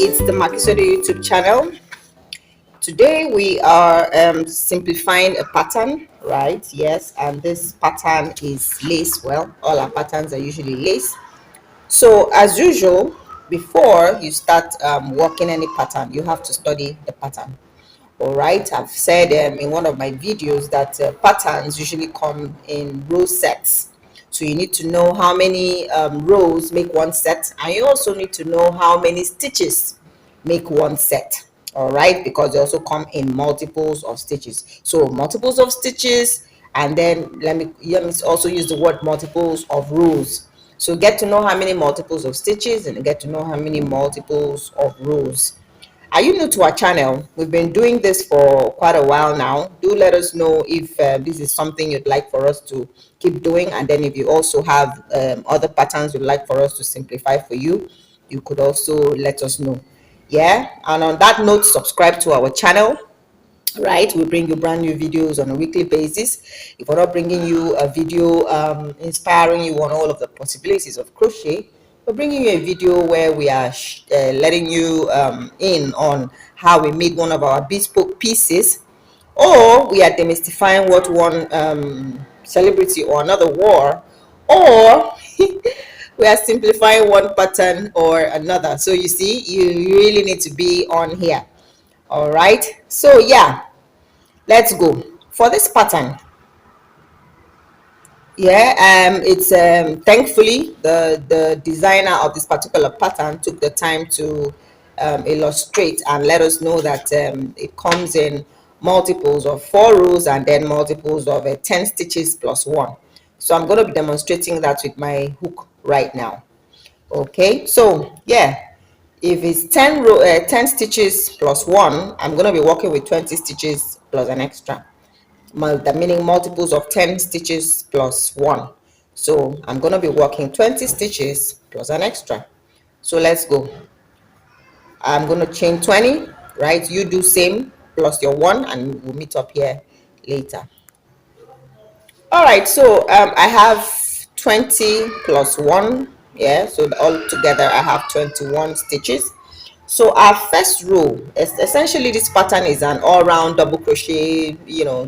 it's the Makisode YouTube channel. Today we are simplifying a pattern, right? Yes, and this pattern is lace. Well, all our patterns are usually lace. So as usual, before you start working any pattern, you have to study the pattern. All right, I've said in one of my videos that patterns usually come in row sets. So you need to know how many rows make one set, and you also need to know how many stitches make one set. All right, because they also come in multiples of stitches. So multiples of stitches, and then let me also use the word multiples of rows. So get to know how many multiples of stitches and get to know how many multiples of rows. Are you new to our channel? We've been doing this for quite a while now. Do let us know if this is something you'd like for us to keep doing, and then if you also have other patterns you'd like for us to simplify for you, you could also let us know. Yeah, and on that note, subscribe to our channel. Right, we bring you brand new videos on a weekly basis. If we're not bringing you a video inspiring you on all of the possibilities of crochet, we're bringing you a video where we are letting you in on how we made one of our bespoke pieces, or we are demystifying what one celebrity or another wore, or we are simplifying one pattern or another. So you see, you really need to be on here. All right, so yeah, let's go for this pattern. Yeah, it's thankfully the designer of this particular pattern took the time to illustrate and let us know that it comes in multiples of 4 rows and then multiples of 10 stitches plus 1. So I'm going to be demonstrating that with my hook right now. Okay, so yeah, if it's 10 stitches plus 1, I'm going to be working with 20 stitches plus an extra, meaning multiples of 10 stitches plus 1. So I'm going to be working 20 stitches plus an extra. So let's go. I'm going to chain 20, right? You do same plus your 1, and we'll meet up here later. All right, so I have 20 plus 1. Yeah, so all together I have 21 stitches. So our first row is essentially, this pattern is an all-round double crochet,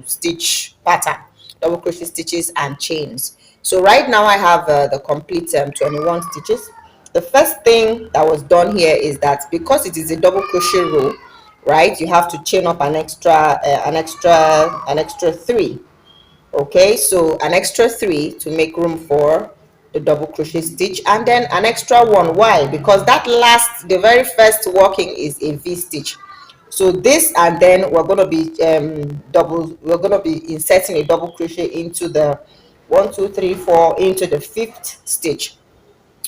stitch pattern, double crochet stitches and chains. So right now I have the complete 21 stitches. The first thing that was done here is that because it is a double crochet row, right, you have to chain up an extra 3. Okay, so an extra 3 to make room for the double crochet stitch, and then an extra 1. Why? Because the very first working is a V stitch. So this, and then we're going to be inserting a double crochet into the 1 2 3 4 into the 5th stitch.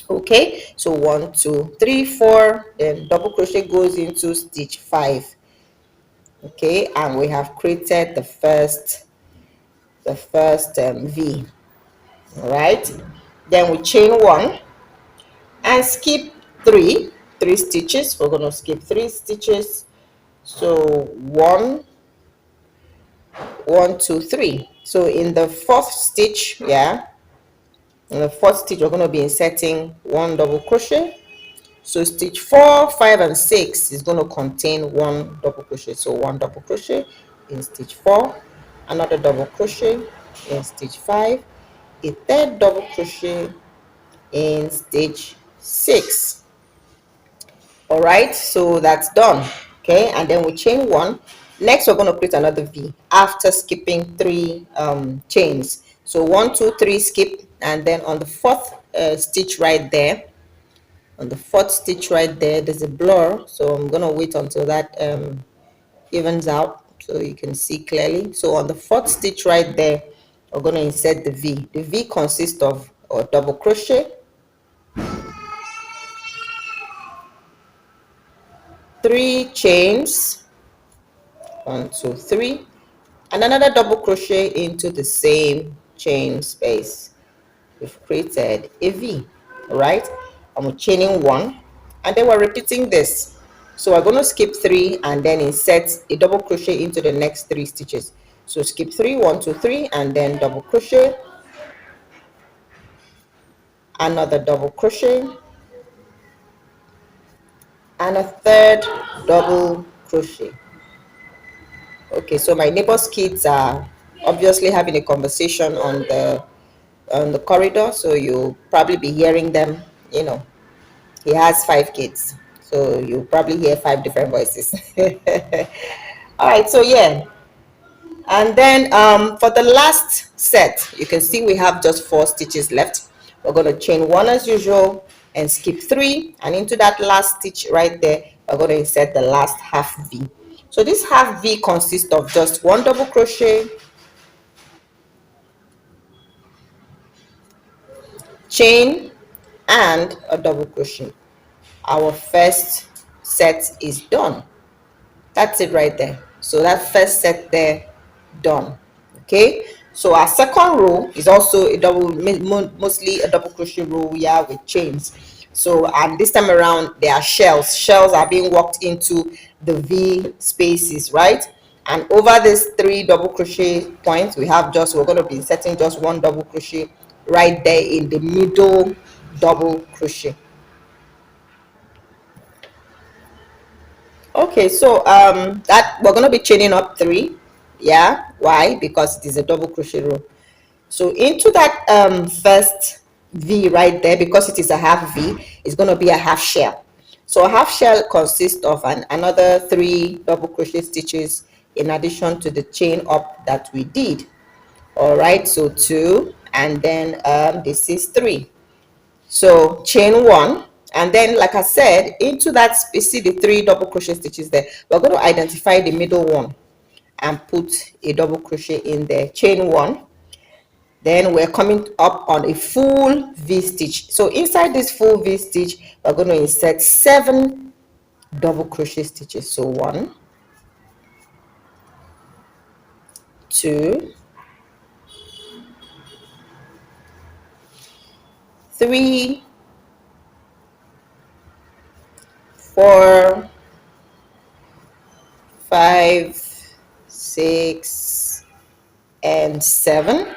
Okay, so 1 2 3 4, then double crochet goes into stitch 5. Okay, and we have created the first V. All right, then we chain 1 and skip 3 stitches. We're going to skip 3 stitches. So 1 1 2 3. So in the 4th stitch, yeah, in the 4th stitch we're going to be inserting 1 double crochet. So stitch 4 5 and 6 is going to contain 1 double crochet. So 1 double crochet in stitch 4, another double crochet in stitch 5, a 3rd double crochet in stitch 6. All right, so that's done. Okay, and then we chain 1. Next we're going to create another V after skipping 3 chains. So 1 2 3 skip, and then on the 4th stitch right there, there's a blur, so I'm going to wait until that evens out so you can see clearly. So on the 4th stitch right there, we're going to insert the V. The V consists of a double crochet, 3 chains, 1 2 3, and another double crochet into the same chain space. We've created a V. All right, and we're chaining 1, and then we're repeating this. So we're going to skip 3 and then insert a double crochet into the next 3 stitches. So skip 3 1 2 3, and then double crochet, another double crochet, and a third double crochet. Okay, so my neighbor's kids are obviously having a conversation on the corridor, so you'll probably be hearing them. You know, he has 5 kids, so you'll probably hear 5 different voices. All right, so yeah, and then for the last set, you can see we have just 4 stitches left. We're going to chain 1 as usual and skip 3, and into that last stitch right there we're going to insert the last half V. So this half V consists of just 1 double crochet, chain, and a double crochet. Our first set is done. That's it right there. So that first set there, done. Okay, so our second row is also a double, mostly a double crochet row, yeah, with chains. So, and this time around there are shells are being worked into the V spaces, right? And over these 3 double crochet points, we're going to be inserting just 1 double crochet right there in the middle double crochet. Okay, so that we're going to be chaining up 3. Yeah, why? Because it is a double crochet row. So into that first V right there, because it is a half V, it's going to be a half shell. So a half shell consists of another 3 double crochet stitches in addition to the chain up that we did. All right, so 2, and then this is 3. So chain 1, and then like I said, into that, you see the 3 double crochet stitches there, we're going to identify the middle one and put a double crochet in there, chain 1. Then we're coming up on a full V stitch. So inside this full V stitch, we're going to insert 7 double crochet stitches. So 1, 2, 3, 4, 5, 6, and 7,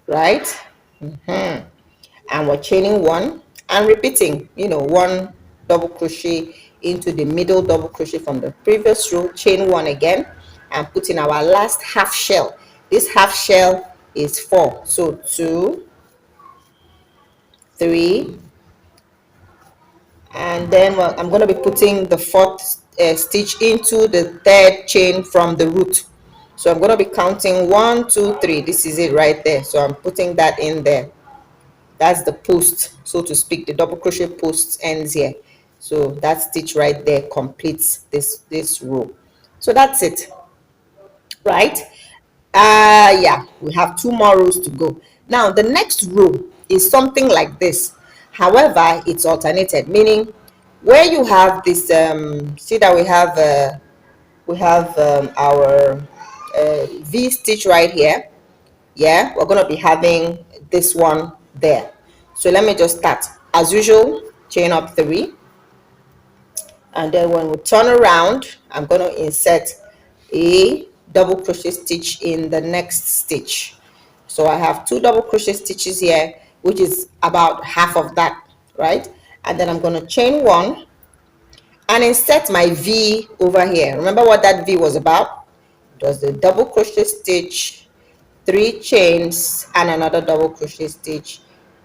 right? And we're chaining 1 and repeating, 1 double crochet into the middle double crochet from the previous row, chain 1 again, and putting our last half shell. This half shell is 4, so 2, 3, and then I'm going to be putting the 4th stitch into the 3rd chain from the root. So I'm going to be counting 1, 2, 3. This is it right there, so I'm putting that in there. That's the post, so to speak. The double crochet post ends here, so that stitch right there completes this row. So that's it, right? Yeah, we have 2 more rows to go. Now the next row is something like this. However, it's alternated, meaning where you have this see that we have our V stitch right here. Yeah, we're going to be having this one there. So let me just start as usual, chain up 3, and then when we turn around, I'm going to insert a double crochet stitch in the next stitch. So I have 2 double crochet stitches here, which is about half of that, right? And then I'm going to chain 1 and insert my V over here. Remember what that V was about? It was the double crochet stitch, 3 chains, and another double crochet stitch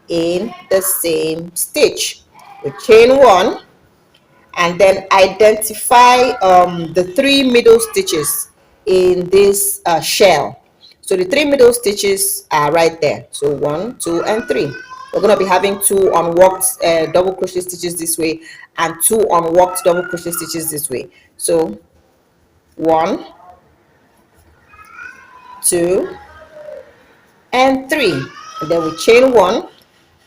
in the same stitch. We chain 1 and then identify the 3 middle stitches in this shell. So the 3 middle stitches are right there. So 1, 2, and 3. We're going to be having 2 unworked double crochet stitches this way and 2 unworked double crochet stitches this way. So 1, 2, and 3, and then we chain 1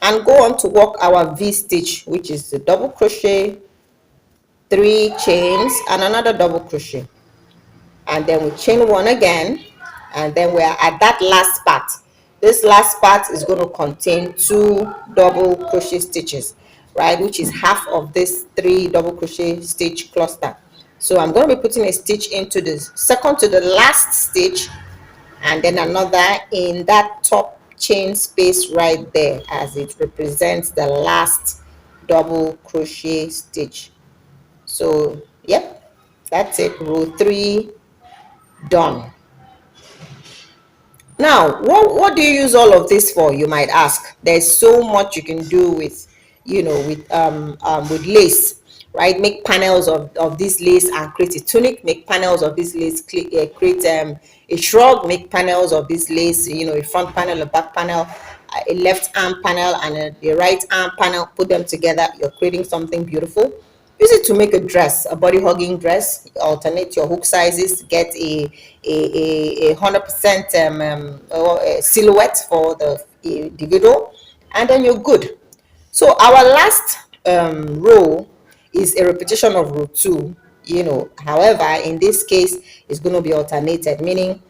and go on to work our V stitch, which is the double crochet, 3 chains, and another double crochet, and then we chain 1 again, and then we are at that last part. This last part is going to contain 2 double crochet stitches, right, which is half of this 3 double crochet stitch cluster. So I'm going to be putting a stitch into the second to the last stitch, and then another in that top chain space right there, as it represents the last double crochet stitch. So yep, that's it. Row 3 done. Now, what do you use all of this for, you might ask? There's so much you can do with, with lace, right? Make panels of this lace and create a tunic. Make panels of this lace, create a shrug. Make panels of this lace, a front panel, a back panel, a left arm panel, and a right arm panel. Put them together, you're creating something beautiful. Use it to make a dress, a body hugging dress. Alternate your hook sizes, get a 100% silhouette for the individual, and then you're good. So our last row is a repetition of row 2. However, in this case, it's going to be alternated, meaning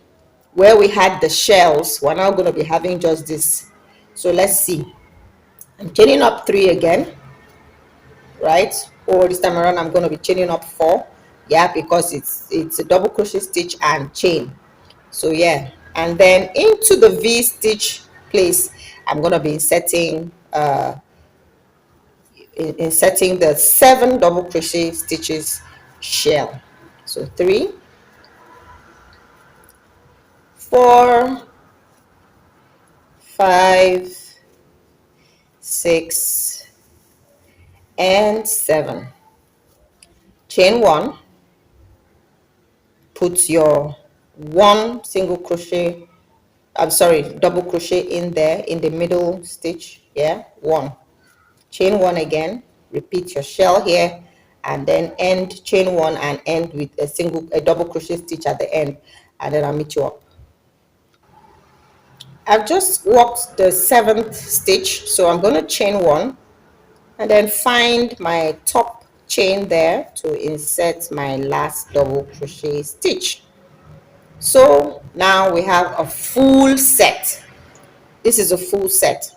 where we had the shells, we're now going to be having just this. So let's see. I'm chaining up 3 again, right? Or this time around I'm going to be chaining up 4, yeah, because it's a double crochet stitch and chain. So yeah, and then into the V stitch place I'm going to be inserting the 7 double crochet stitches shell. So 3, 4, 5, 6, and 7. Chain 1, put your 1 single crochet, double crochet in there in the middle stitch, yeah, 1. Chain 1 again, repeat your shell here, and then end, chain 1 and end with a double crochet stitch at the end, and then I'll meet you up. I've just worked the 7th stitch, so I'm going to chain 1 and then find my top chain there to insert my last double crochet stitch. So now we have a full set. This is a full set.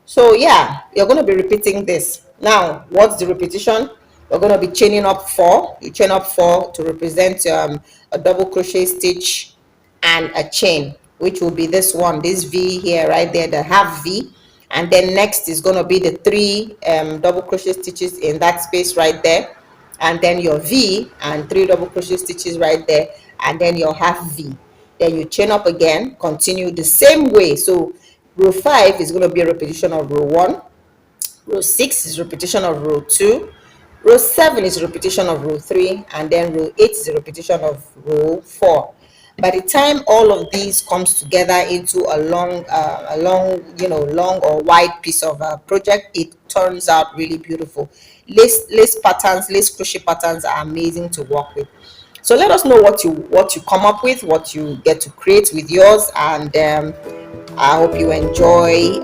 So yeah, you're going to be repeating this. Now, what's the repetition? We're going to be chaining up 4. You chain up 4 to represent a double crochet stitch and a chain, which will be this one, this V here, right there, the half V. And then next is going to be the 3 double crochet stitches in that space right there, and then your V and 3 double crochet stitches right there, and then your half V. Then you chain up again, continue the same way. So row 5 is going to be a repetition of row 1, row 6 is repetition of row 2, row 7 is repetition of row 3, and then row 8 is a repetition of row 4. By the time all of these comes together into a long long or wide piece of project, it turns out really beautiful. Lace patterns, lace crochet patterns are amazing to work with. So let us know what you come up with, what you get to create with yours, and I hope you enjoy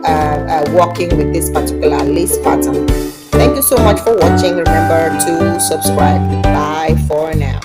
working with this particular lace pattern. Thank you so much for watching. Remember to subscribe. Bye for now.